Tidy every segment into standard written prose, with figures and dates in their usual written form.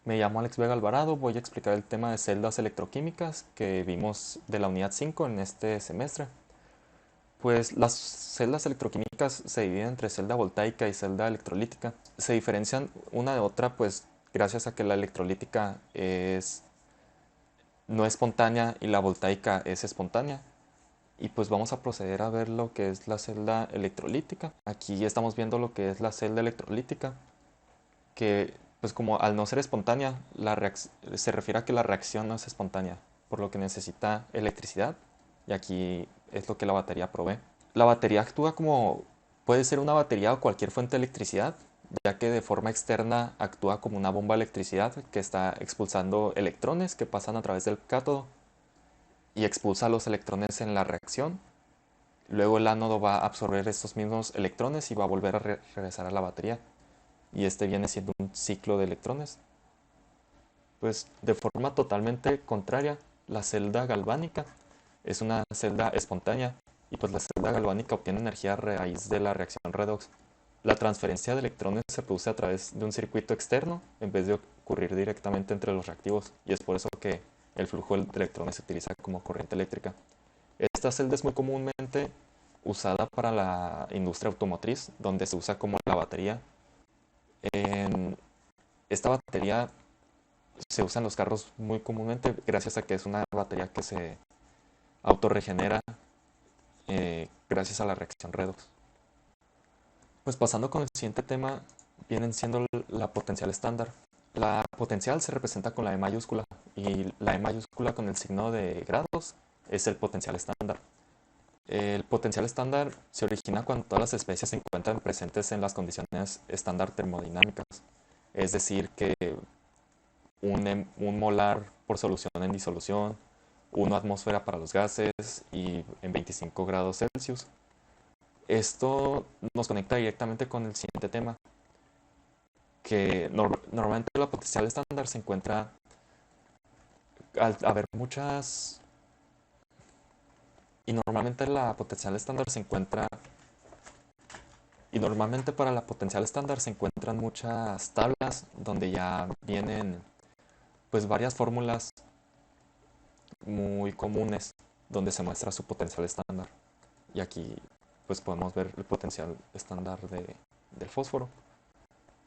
Me llamo Alex Vega Alvarado, voy a explicar el tema de celdas electroquímicas que vimos de la unidad 5 en este semestre. Pues las celdas electroquímicas se dividen entre celda voltaica y celda electrolítica. Se diferencian una de otra pues gracias a que la electrolítica no es espontánea y la voltaica es espontánea. Y pues vamos a proceder a ver lo que es la celda electrolítica. Aquí estamos viendo lo que es la celda electrolítica, que pues como al no ser espontánea, se refiere a que la reacción no es espontánea, por lo que necesita electricidad, y aquí es lo que la batería provee. La batería actúa como, puede ser una batería o cualquier fuente de electricidad, ya que de forma externa actúa como una bomba de electricidad que está expulsando electrones que pasan a través del cátodo y expulsa los electrones en la reacción. Luego el ánodo va a absorber estos mismos electrones y va a volver a regresar a la batería. Y este viene siendo un ciclo de electrones. Pues de forma totalmente contraria, la celda galvánica es una celda espontánea y pues la celda galvánica obtiene energía a raíz de la reacción redox. La transferencia de electrones se produce a través de un circuito externo en vez de ocurrir directamente entre los reactivos, y es por eso que el flujo de electrones se utiliza como corriente eléctrica. Esta celda es muy comúnmente usada para la industria automotriz, donde se usa como la batería. En esta batería se usa en los carros muy comúnmente gracias a que es una batería que se autorregenera gracias a la reacción redox. Pues pasando con el siguiente tema, vienen siendo la potencial estándar. La potencial se representa con la E mayúscula y la E mayúscula con el signo de grados es el potencial estándar. El potencial estándar se origina cuando todas las especies se encuentran presentes en las condiciones estándar termodinámicas, es decir, que un molar por solución en disolución, 1 atmósfera para los gases y en 25 grados Celsius. Esto nos conecta directamente con el siguiente tema, que normalmente la potencial estándar se encuentra al haber muchas... Y normalmente la potencial estándar se encuentra... Y normalmente para la potencial estándar se encuentran muchas tablas donde ya vienen pues varias fórmulas muy comunes donde se muestra su potencial estándar. Y aquí pues podemos ver el potencial estándar del fósforo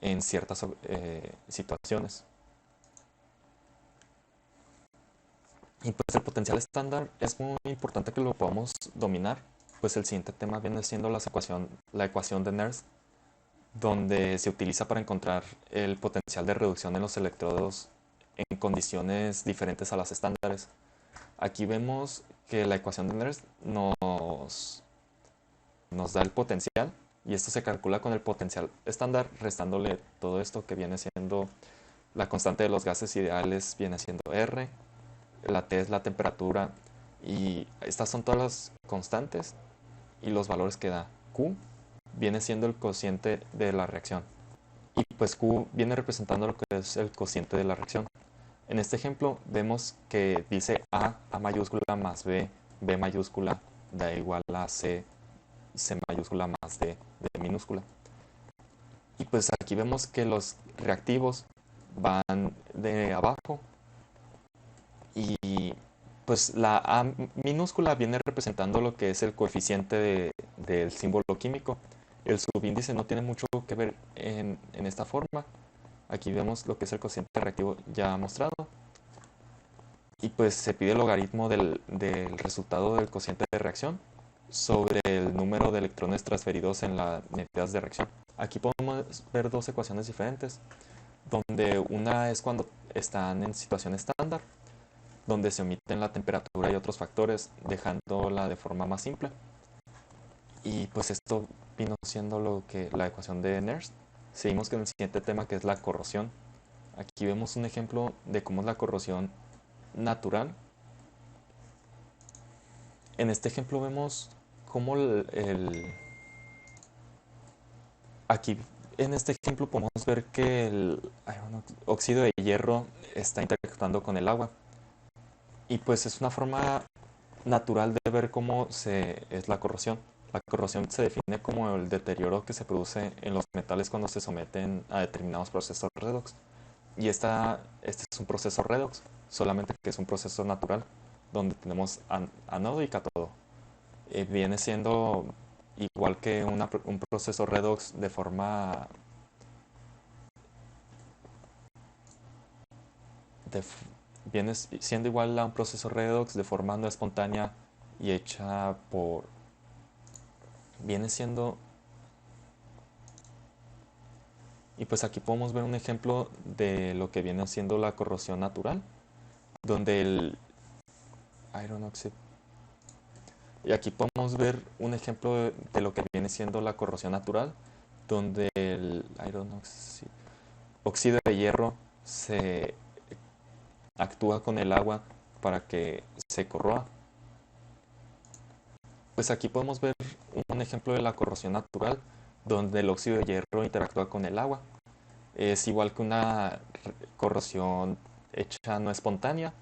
en ciertas situaciones. Y pues el potencial estándar es muy importante que lo podamos dominar, pues el siguiente tema viene siendo la ecuación de Nernst, donde se utiliza para encontrar el potencial de reducción en los electrodos en condiciones diferentes a las estándares. Aquí vemos que la ecuación de Nernst nos da el potencial, y esto se calcula con el potencial estándar restándole todo esto que viene siendo la constante de los gases ideales, viene siendo R, la T es la temperatura, y estas son todas las constantes y los valores que da. Q viene siendo el cociente de la reacción, y pues Q viene representando lo que es el cociente de la reacción. En este ejemplo vemos que dice A mayúscula más B mayúscula da igual a C mayúscula más D minúscula. Y pues aquí vemos que los reactivos van de abajo, y pues la A minúscula viene representando lo que es el coeficiente del símbolo químico. El subíndice no tiene mucho que ver en esta forma. Aquí vemos lo que es el cociente reactivo ya mostrado. Y pues se pide el logaritmo del resultado del cociente de reacción sobre el número de electrones transferidos en las unidades de reacción. Aquí podemos ver dos ecuaciones diferentes, donde una es cuando están en situación estándar, donde se omiten la temperatura y otros factores, dejándola de forma más simple. Y pues esto vino siendo lo que la ecuación de Nernst. Seguimos con el siguiente tema, que es la corrosión. Aquí vemos un ejemplo de cómo es la corrosión natural. En este ejemplo vemos cómo aquí en este ejemplo podemos ver que el óxido de hierro está interactuando con el agua. Y pues es una forma natural de ver cómo es la corrosión. La corrosión se define como el deterioro que se produce en los metales cuando se someten a determinados procesos redox. Y este es un proceso redox, solamente que es un proceso natural, donde tenemos ánodo y cátodo. Viene siendo igual que un proceso redox de forma de viene siendo igual a un proceso redox de forma no espontánea y hecha por viene siendo y pues aquí podemos ver un ejemplo de lo que viene siendo la corrosión natural, donde el iron oxide y aquí podemos ver un ejemplo de lo que viene siendo la corrosión natural, donde el iron oxide, óxido de hierro se actúa con el agua para que se corroa. Pues aquí podemos ver un ejemplo de la corrosión natural, donde el óxido de hierro interactúa con el agua. Es igual que una corrosión hecha no espontánea,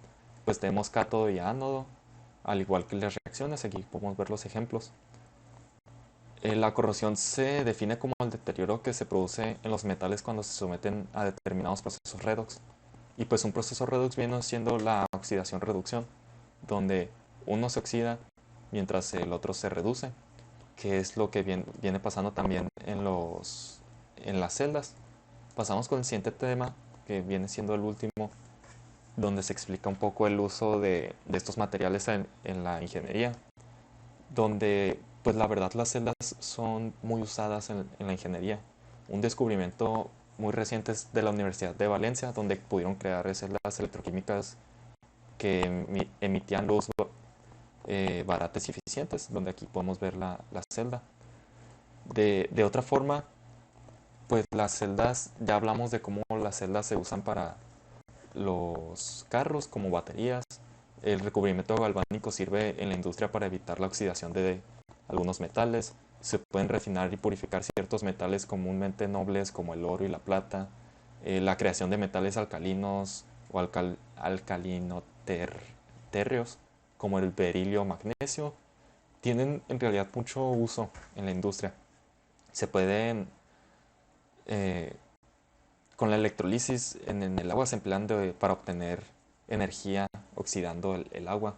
pues tenemos cátodo y ánodo, al igual que las reacciones, aquí podemos ver los ejemplos. La corrosión se define como el deterioro que se produce en los metales cuando se someten a determinados procesos redox. Y pues un proceso redox viene siendo la oxidación-reducción, donde uno se oxida mientras el otro se reduce, que es lo que viene pasando también en las celdas. Pasamos con el siguiente tema, que viene siendo el último, donde se explica un poco el uso de estos materiales en la ingeniería, donde pues la verdad las celdas son muy usadas en la ingeniería. Un descubrimiento muy reciente es de la Universidad de Valencia, donde pudieron crear celdas electroquímicas que emitían luz baratas y eficientes, donde aquí podemos ver la celda. De otra forma, pues las celdas, ya hablamos de cómo las celdas se usan para los carros como baterías. El recubrimiento galvánico sirve en la industria para evitar la oxidación de algunos metales. Se pueden refinar y purificar ciertos metales comúnmente nobles como el oro y la plata. La creación de metales alcalinos o alcalino-térreos como el berilio o magnesio tienen en realidad mucho uso en la industria. Se pueden eh, con la electrolisis en el agua se emplean para obtener energía oxidando el agua.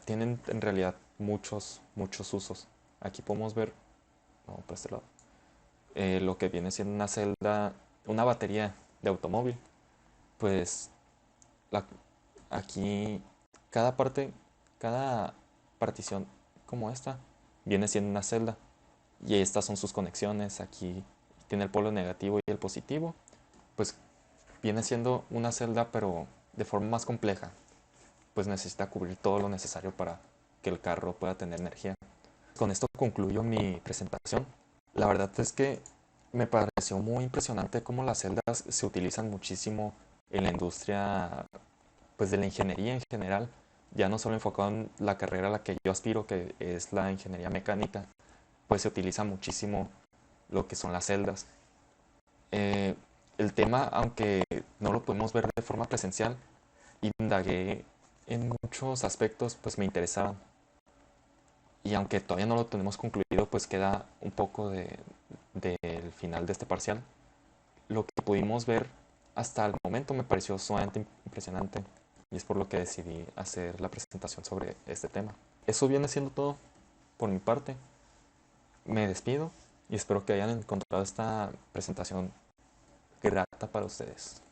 Tienen en realidad muchos usos. Aquí podemos ver, no, por este lado, lo que viene siendo una celda, una batería de automóvil. Pues la- aquí cada parte, cada partición como esta viene siendo una celda. Y estas son sus conexiones. Aquí tiene el polo negativo y el positivo. Pues viene siendo una celda pero de forma más compleja, pues necesita cubrir todo lo necesario para que el carro pueda tener energía. Con esto concluyo mi presentación. La verdad es que me pareció muy impresionante cómo las celdas se utilizan muchísimo en la industria, pues de la ingeniería en general, ya no solo enfocado en la carrera a la que yo aspiro, que es la ingeniería mecánica, pues se utiliza muchísimo lo que son las celdas. Eh, el tema, aunque no lo podemos ver de forma presencial, indagué en muchos aspectos, pues me interesaban. Y aunque todavía no lo tenemos concluido, pues queda un poco del final de este parcial. Lo que pudimos ver hasta el momento me pareció sumamente impresionante y es por lo que decidí hacer la presentación sobre este tema. Eso viene siendo todo por mi parte. Me despido y espero que hayan encontrado esta presentación grata para ustedes.